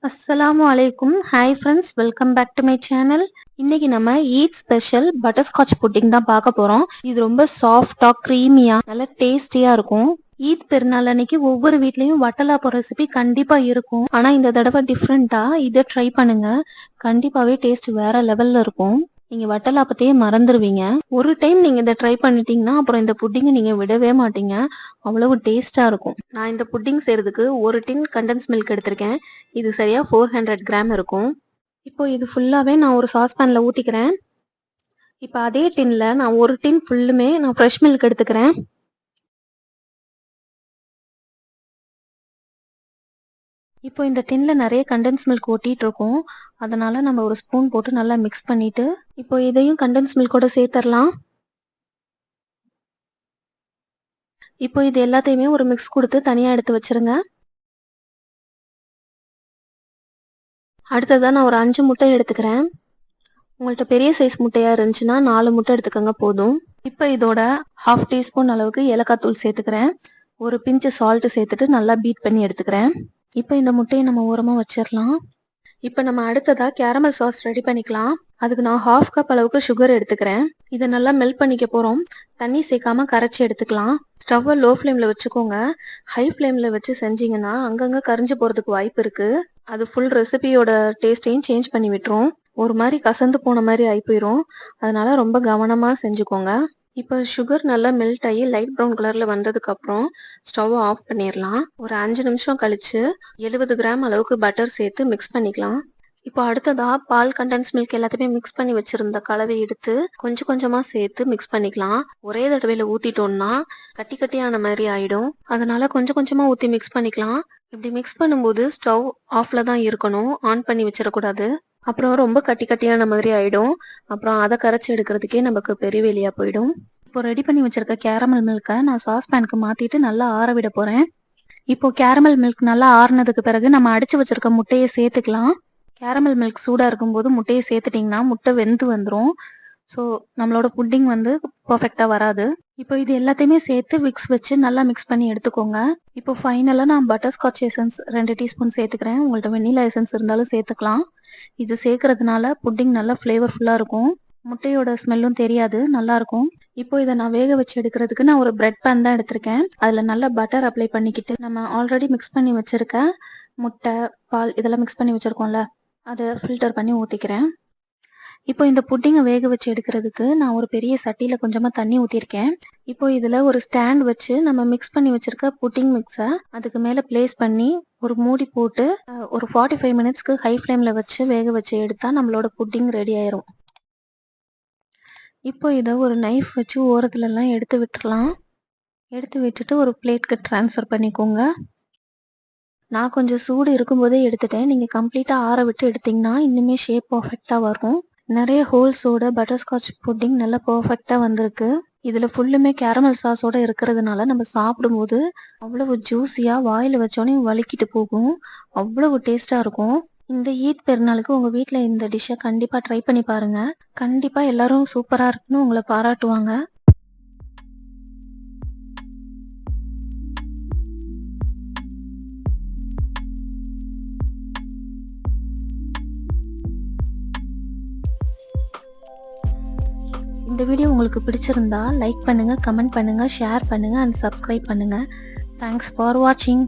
அஸ்ஸலாமு அலைக்கும். Hi friends, welcome back to my channel. இன்னைக்கு நம்ம ஈத் ஸ்பெஷல் பட்டர்ஸ்காட்ச் புட்டிங் தான் பார்க்க போறோம். இது ரொம்ப சாஃப்டா க்ரீமியா நல்ல டேஸ்டியா இருக்கும். ஈத் பெருநாள் அன்னைக்கு ஒவ்வொரு வீட்லயும் வட்டலாப்பம் ரெசிபி கண்டிப்பா இருக்கும். ஆனா இந்த தடவை டிஃப்ரெண்டா இதை ட்ரை பண்ணுங்க. கண்டிப்பாவே டேஸ்ட் வேற லெவல்ல இருக்கும். நீங்க வட்டலாப்பத்தையே மறந்துடுவீங்க. ஒரு டைம் நீங்க இதை ட்ரை பண்ணிட்டீங்கன்னா அப்புறம் இந்த புட்டிங்கை நீங்க விடவே மாட்டீங்க. அவ்வளவு டேஸ்டா இருக்கும். நான் இந்த புட்டிங் செய்யறதுக்கு ஒரு டின் கண்டன்ஸ் மில்க் எடுத்திருக்கேன். இது சரியா 400 கிராம் இருக்கும். இப்போ இது ஃபுல்லாவே நான் ஒரு சாஸ்பேன்ல ஊத்திக்கிறேன். இப்போ அதே டின்ல நான் ஒரு டின் ஃபுல்லுமே நான் ஃப்ரெஷ் மில்க் எடுத்துக்கிறேன். இப்போ இந்த டின்ல நிறைய கண்டென்ஸ் மில்க் ஒட்டிட்டு இருக்கும். அதனால நம்ம ஒரு ஸ்பூன் போட்டு நல்லா மிக்ஸ் பண்ணிட்டு இப்போ இதையும் கண்டென்ஸ் மில்கோட சேர்த்துடலாம். இப்போ இது எல்லாத்தையுமே ஒரு மிக்ஸ் கொடுத்து தனியா எடுத்து வச்சிருங்க. அடுத்ததா நான் ஒரு 5 முட்டை எடுத்துக்கிறேன். உங்கள்ட்ட பெரிய சைஸ் முட்டையா இருந்துச்சுன்னா 4 முட்டை எடுத்துக்கோங்க போதும். இப்போ இதோட 1/2 டீஸ்பூன் அளவுக்கு ஏலக்காய் தூள் சேர்த்துக்கிறேன். ஒரு பிஞ்சு சால்ட் சேர்த்துட்டு நல்லா பீட் பண்ணி எடுத்துக்கிறேன். இப்போ இந்த முட்டையை நம்ம ஓரமா வச்சிடலாம். இப்போ நம்ம அடுத்ததா கேரமல் சாஸ் ரெடி பண்ணிக்கலாம். அதுக்கு நான் 1/2 கப் அளவுக்கு சுகர் எடுத்துக்கிறேன். இதை நல்லா மெல்ட் பண்ணிக்க போறோம். தண்ணி சேர்க்காம கரைச்சி எடுத்துக்கலாம். ஸ்டவ்வை லோ ஃப்ளேம்ல வச்சுக்கோங்க. ஹை ஃப்ளேம்ல வச்சு செஞ்சீங்கன்னா அங்கங்க கரிஞ்சு போறதுக்கு வாய்ப்பு இருக்கு. அது ஃபுல் ரெசிபியோட டேஸ்டையும் சேஞ்ச் பண்ணி விட்டுரும். ஒரு மாதிரி கசந்து போன மாதிரி ஆகி போயிடும். அதனால ரொம்ப கவனமா செஞ்சுக்கோங்க. இப்போ சுகர் நல்லா மெல்ட் ஆகி லைட் ப்ரௌன் கலர்ல வந்ததுக்கு அப்புறம் ஸ்டவ் ஆஃப் பண்ணிடலாம். ஒரு 5 நிமிஷம் கழிச்சு 70 கிராம் அளவுக்கு பட்டர் சேர்த்து மிக்ஸ் பண்ணிக்கலாம். இப்போ அடுத்ததா பால் கண்டென்ஸ் மில்க் எல்லாத்தையுமே மிக்ஸ் பண்ணி வச்சிருந்த கலவை எடுத்து கொஞ்சம் கொஞ்சமா சேர்த்து மிக்ஸ் பண்ணிக்கலாம். ஒரே தடவையில ஊத்திட்டோம்னா கட்டி கட்டியான மாதிரி ஆயிடும். அதனால கொஞ்சம் கொஞ்சமா ஊத்தி மிக்ஸ் பண்ணிக்கலாம். இப்படி மிக்ஸ் பண்ணும்போது ஸ்டவ் ஆஃப்ல தான் இருக்கணும், ஆன் பண்ணி வச்சிடக்கூடாது. அப்புறம் ரொம்ப கட்டி கட்டியான மாதிரி ஆயிடும். அப்புறம் அதை கரைச்சி எடுக்கிறதுக்கே நமக்கு பெரிய வேலையா போயிடும். இப்போ ரெடி பண்ணி வச்சிருக்க கேரமல் மில்கை நான் சாஸ் பேனுக்கு மாத்திட்டு நல்லா ஆற விட போறேன். இப்போ கேரமல் மில்க் நல்லா ஆறுனதுக்கு பிறகு நம்ம அடிச்சு வச்சிருக்க முட்டையை சேர்த்துக்கலாம். கேரமல் மில்க் சூடா இருக்கும்போது முட்டையை சேர்த்துட்டிங்கன்னா முட்டை வெந்து வந்துடும். ஸோ நம்மளோட புட்டிங் வந்து பர்ஃபெக்டா வராது. இப்போ இது எல்லாத்தையுமே சேர்த்து விக்ஸ் வச்சு நல்லா மிக்ஸ் பண்ணி எடுத்துக்கோங்க. இப்போ ஃபைனலாக நான் பட்டர்ஸ்காட்ச் எசன்ஸ் 2 டீஸ்பூன் சேர்த்துக்கிறேன். உங்கள்ட்ட வெண்ணிலா எசன்ஸ் இருந்தாலும் சேர்த்துக்கலாம். இது சேர்க்கறதுனால புட்டிங் நல்லா ஃப்ளேவர்ஃபுல்லாக இருக்கும். முட்டையோட ஸ்மெல்லும் தெரியாது, நல்லா இருக்கும். இப்போ இதை நான் வேக வச்சு எடுக்கிறதுக்கு நான் ஒரு பிரெட் பேன் தான் எடுத்திருக்கேன். அதில் நல்லா பட்டர் அப்ளை பண்ணிக்கிட்டு நம்ம ஆல்ரெடி மிக்ஸ் பண்ணி வச்சிருக்க முட்டை, பால் இதெல்லாம் மிக்ஸ் பண்ணி வச்சிருக்கோம்ல, அதை ஃபில்டர் பண்ணி ஊற்றிக்கிறேன். இப்போ இந்த புட்டிங்கை வேக வச்சு எடுக்கிறதுக்கு நான் ஒரு பெரிய சட்டியில் கொஞ்சமாக தண்ணி ஊற்றிருக்கேன். இப்போ இதில் ஒரு ஸ்டாண்ட் வச்சு நம்ம மிக்ஸ் பண்ணி வச்சிருக்க புட்டிங் மிக்ஸை அதுக்கு மேலே பிளேஸ் பண்ணி ஒரு மூடி போட்டு ஒரு 45 மினிட்ஸ்க்கு ஹை ஃப்ளேமில் வச்சு வேக வச்சு எடுத்தால் நம்மளோட புட்டிங் ரெடி ஆயிரும். இப்போ இதை ஒரு நைஃப் வச்சு ஓரத்துலலாம் எடுத்து விட்டுறலாம். எடுத்து விட்டுட்டு ஒரு பிளேட்க்கு ட்ரான்ஸ்ஃபர் பண்ணிக்கோங்க. நான் கொஞ்சம் சூடு இருக்கும்போதே எடுத்துட்டேன். நீங்கள் கம்ப்ளீட்டாக ஆற விட்டு எடுத்தீங்கன்னா இன்னுமே ஷேப் பர்ஃபெக்டாக வரும். நிறைய ஹோல்ஸோட பட்டர்ஸ்காட்ச் புட்டிங் நல்லா பர்ஃபெக்டா வந்திருக்கு. இதுல ஃபுல்லுமே கேரமல் சாஸோட இருக்கிறதுனால நம்ம சாப்பிடும்போது அவ்வளவு ஜூஸியா வாயில வச்சோடனே வலிக்கிட்டு போகும். அவ்வளவு டேஸ்டா இருக்கும். இந்த ஈத் பெருநாளுக்கு உங்க வீட்ல இந்த டிஷ்ஷை கண்டிப்பா ட்ரை பண்ணி பாருங்க. கண்டிப்பா எல்லாரும் சூப்பரா இருக்குன்னு உங்களை பாராட்டுவாங்க. இந்த வீடியோ உங்களுக்கு பிடிச்சிருந்தா லைக் பண்ணுங்க, கமெண்ட் பண்ணுங்க, ஷேர் பண்ணுங்க அண்ட் சப்ஸ்கிரைப் பண்ணுங்க. தேங்க்ஸ் ஃபார் வாட்சிங்.